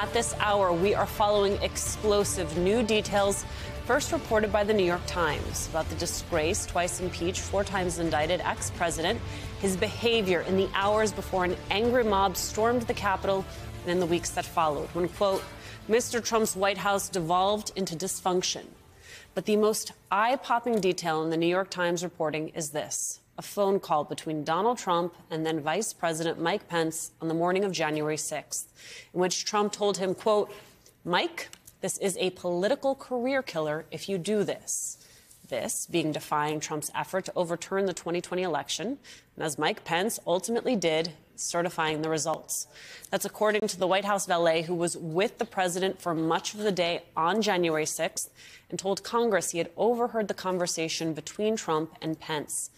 at this hour, we are following explosive new details, first reported by the New York Times, about the disgraced, twice impeached, 4 times indicted ex-president, his behavior in the hours before an angry mob stormed the Capitol and in the weeks that followed, when, quote, Mr. Trump's White House devolved into dysfunction. But the most eye-popping detail in the New York Times reporting is this: a phone call between Donald Trump and then Vice President Mike Pence on the morning of January 6th, in which Trump told him, quote, Mike, this is a political career killer if you do this. This being defying Trump's effort to overturn the 2020 election, and as Mike Pence ultimately did, certifying the results. That's according to the White House valet, who was with the president for much of the day on January 6th and told Congress he had overheard the conversation between Trump and Pence.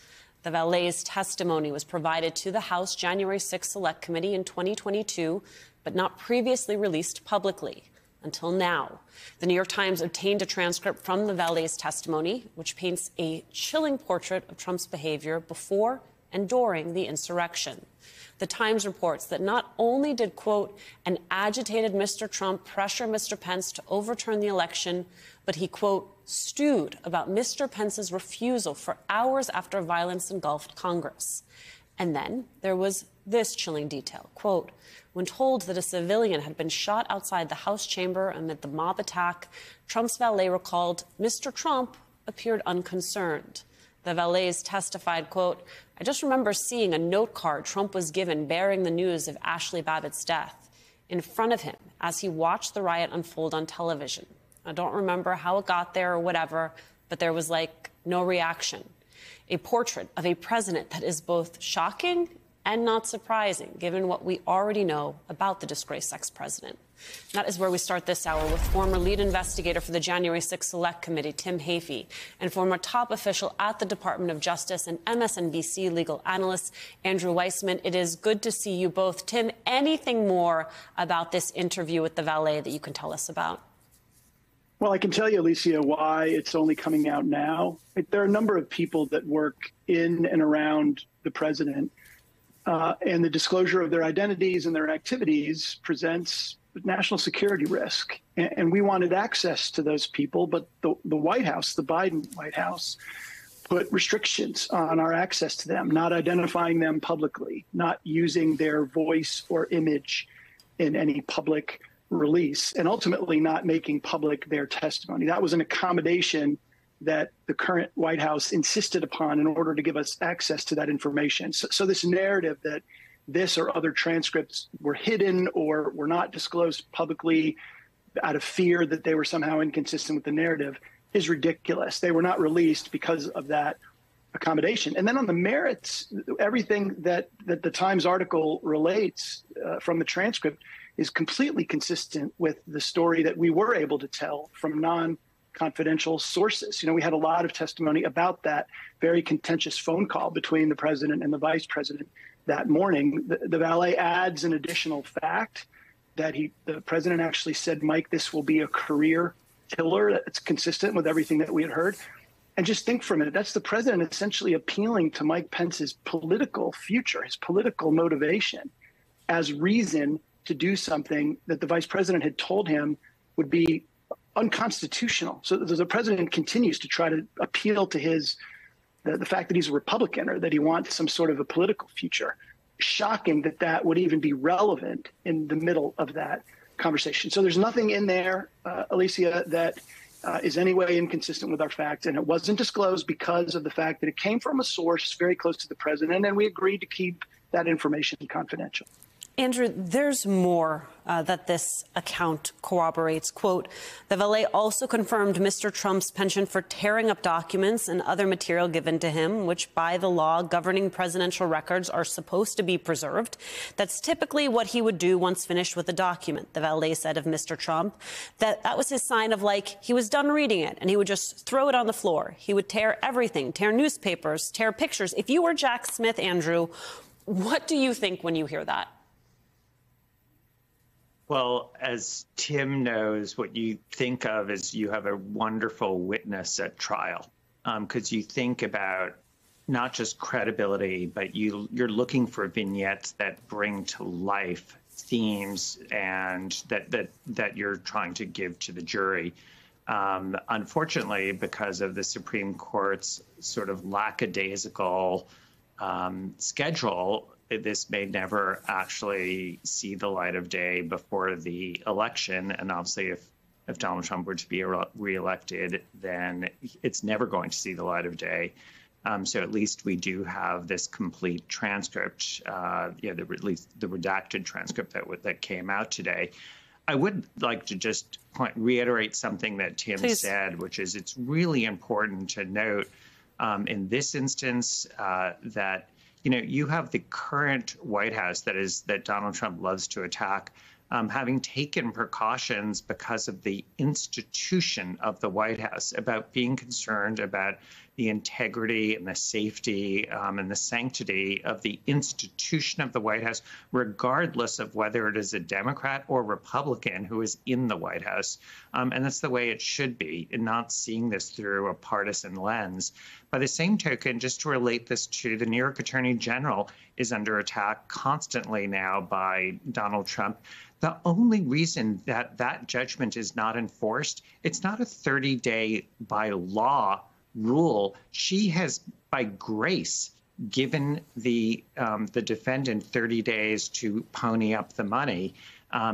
The valet's testimony was provided to the House January 6th Select Committee in 2022, but not previously released publicly until now. The New York Times obtained a transcript from the valet's testimony, which paints a chilling portrait of Trump's behavior before and during the insurrection. The Times reports that not only did, quote, an agitated Mr. Trump pressure Mr. Pence to overturn the election, but he, quote, stewed about Mr. Pence's refusal for hours after violence engulfed Congress. And then there was this chilling detail, quote, when told that a civilian had been shot outside the House chamber amid the mob attack, Trump's valet recalled Mr. Trump appeared unconcerned. The valets testified, quote, I just remember seeing a note card Trump was given bearing the news of Ashley Babbitt's death in front of him as he watched the riot unfold on television. I don't remember how it got there or whatever, but there was, like, no reaction. A portrait of a president that is both shocking and not surprising, given what we already know about the disgraced ex-president. That is where we start this hour with former lead investigator for the January 6th Select Committee, Tim Heaphy, and former top official at the Department of Justice and MSNBC legal analyst, Andrew Weissmann. It is good to see you both. Tim, anything more about this interview with the valet that you can tell us about? Well, I can tell you, Alicia, why it's only coming out now. There are a number of people that work in and around the president, and the disclosure of their identities and their activities presents national security risk. And we wanted access to those people, but the White House, the Biden White House, put restrictions on our access to them, not identifying them publicly, not using their voice or image in any public release, and ultimately not making public their testimony. That was an accommodation that the current White House insisted upon in order to give us access to that information. So this narrative that this or other transcripts were hidden or were not disclosed publicly out of fear that they were somehow inconsistent with the narrative is ridiculous. They were not released because of that accommodation. And then on the merits, everything that the Times article relates from the transcript is completely consistent with the story that we were able to tell from non-confidential sources. You know, we had a lot of testimony about that very contentious phone call between the president and the vice president that morning. The valet adds an additional fact that the president actually said, Mike, this will be a career killer. That's consistent with everything that we had heard. And just think for a minute, that's the president essentially appealing to Mike Pence's political future, his political motivation, as reason to do something that the vice president had told him would be unconstitutional. So the president continues to try to appeal to the fact that he's a Republican or that he wants some sort of a political future. Shocking that that would even be relevant in the middle of that conversation. So there's nothing in there, Alicia, that is any way inconsistent with our facts. And it wasn't disclosed because of the fact that it came from a source very close to the president. And we agreed to keep that information confidential. Andrew, there's more that this account corroborates. Quote, the valet also confirmed Mr. Trump's penchant for tearing up documents and other material given to him, which by the law governing presidential records are supposed to be preserved. That's typically what he would do once finished with a document, the valet said of Mr. Trump. That was his sign of, like, he was done reading it and he would just throw it on the floor. He would tear everything, tear newspapers, tear pictures. If you were Jack Smith, Andrew, what do you think when you hear that? Well, as Tim knows, what you think of is you have a wonderful witness at trial, because you think about not just credibility, but you're looking for vignettes that bring to life themes and that you're trying to give to the jury. Unfortunately, because of the Supreme Court's sort of lackadaisical schedule, this may never actually see the light of day before the election. And obviously, if Donald Trump were to be reelected, then it's never going to see the light of day. So at least we do have this complete transcript, at least the redacted transcript that came out today. I would like to just reiterate something that Tim said, which is it's really important to note in this instance that you have the current White House that Donald Trump loves to attack, having taken precautions because of the institution of the White House, about being concerned about the integrity and the safety and the sanctity of the institution of the White House, regardless of whether it is a Democrat or Republican who is in the White House. And that's the way it should be, and not seeing this through a partisan lens. By the same token, just to relate this to the New York Attorney General is under attack constantly now by Donald Trump. The only reason that judgment is not enforced, it's not a 30-day by law rule. She has, by grace, given the defendant 30 days to pony up the money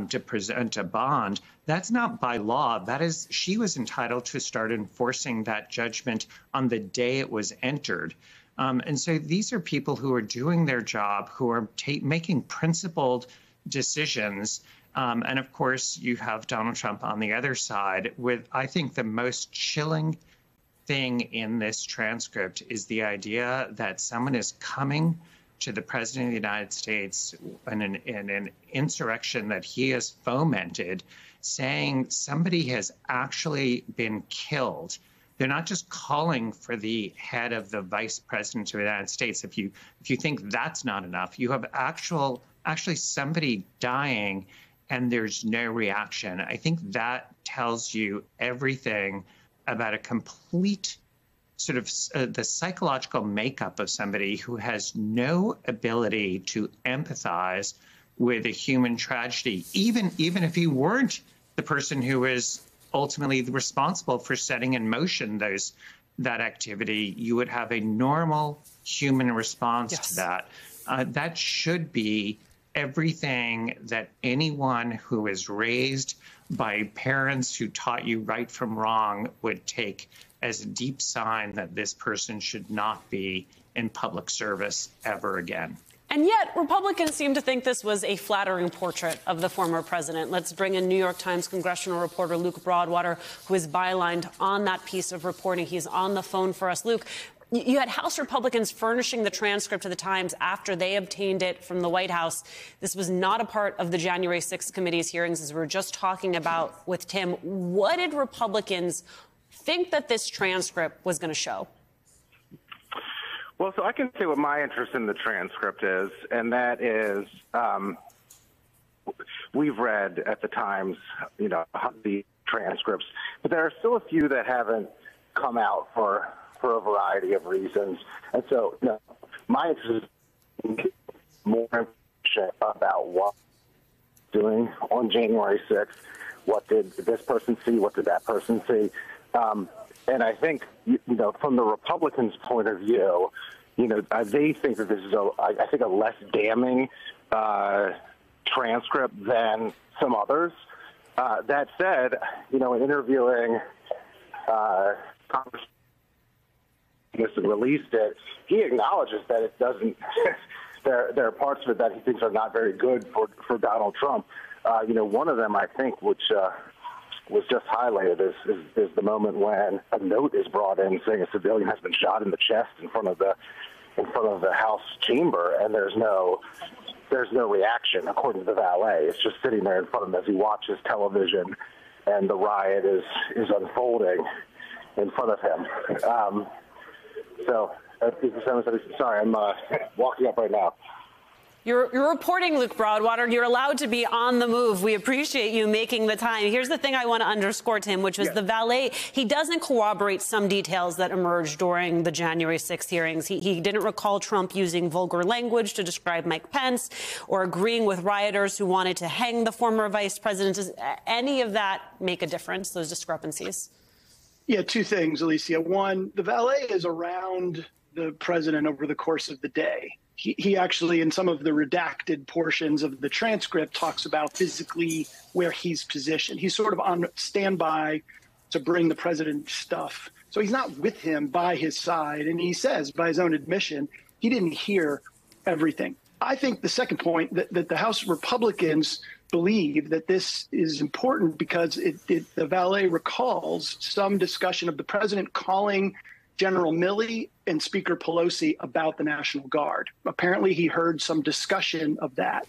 to present a bond. That's not by law. That is, she was entitled to start enforcing that judgment on the day it was entered. And so these are people who are doing their job, who are making principled decisions. And of course, you have Donald Trump on the other side with, I think, the most chilling thing in this transcript is the idea that someone is coming to the president of the United States in an insurrection that he has fomented, saying somebody has actually been killed. They're not just calling for the head of the vice president of the United States. If you think that's not enough, you have actually somebody dying and there's no reaction. I think that tells you everything about a complete sort of the psychological makeup of somebody who has no ability to empathize with a human tragedy, even if he weren't the person who is ultimately responsible for setting in motion that activity. You would have a normal human response to that. That should be everything that anyone who is raised by parents who taught you right from wrong would take as a deep sign that this person should not be in public service ever again. And yet, Republicans seem to think this was a flattering portrait of the former president. Let's bring in New York Times congressional reporter Luke Broadwater, who is bylined on that piece of reporting. He's on the phone for us. Luke, you had House Republicans furnishing the transcript to the Times after they obtained it from the White House. This was not a part of the January 6th committee's hearings, as we were just talking about with Tim. What did Republicans think that this transcript was going to show? Well, so I can say what my interest in the transcript is, and that is we've read at the Times, the transcripts, but there are still a few that haven't come out for a variety of reasons. And so, my interest is more information about what doing on January 6th. What did this person see? What did that person see? And I think, from the Republicans' point of view, they think that this is a less damning transcript than some others. That said, in interviewing Congressman and released it, he acknowledges that it doesn't. there are parts of it that he thinks are not very good for Donald Trump. One of them, I think, which was just highlighted, is the moment when a note is brought in saying a civilian has been shot in the chest in front of the House chamber, and there's no reaction according to the valet. It's just sitting there in front of him as he watches television, and the riot is unfolding in front of him. Sorry, I'm walking up right now. You're reporting, Luke Broadwater. You're allowed to be on the move. We appreciate you making the time. Here's the thing I want to underscore, Tim, which was the valet. He doesn't corroborate some details that emerged during the January 6th hearings. He didn't recall Trump using vulgar language to describe Mike Pence or agreeing with rioters who wanted to hang the former vice president. Does any of that make a difference, those discrepancies? Yeah, two things, Alicia. One, the valet is around the president over the course of the day. He actually, in some of the redacted portions of the transcript, talks about physically where he's positioned. He's sort of on standby to bring the president stuff. So he's not with him by his side. And he says, by his own admission, he didn't hear everything. I think the second point, that the House Republicans believe that this is important because the valet recalls some discussion of the president calling General Milley and Speaker Pelosi about the National Guard. Apparently, he heard some discussion of that.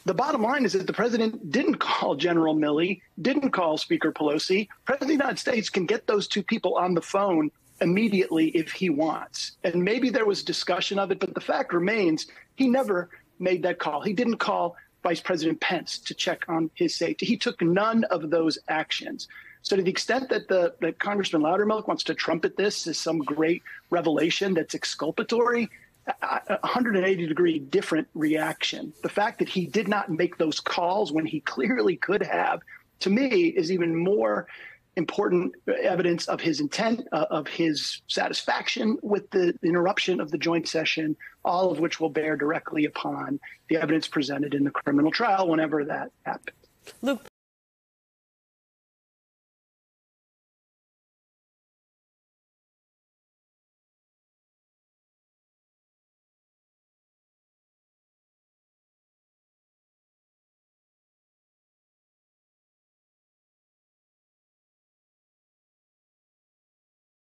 The bottom line is that the president didn't call General Milley, didn't call Speaker Pelosi. The President of the United States can get those two people on the phone immediately if he wants. And maybe there was discussion of it, but the fact remains he never made that call. He didn't call Vice President Pence to check on his safety. He took none of those actions. So to the extent that that Congressman Loudermilk wants to trumpet this as some great revelation that's exculpatory, 180-degree different reaction. The fact that he did not make those calls when he clearly could have, to me, is even more important evidence of his intent, of his satisfaction with the interruption of the joint session, all of which will bear directly upon the evidence presented in the criminal trial whenever that happens. Luke,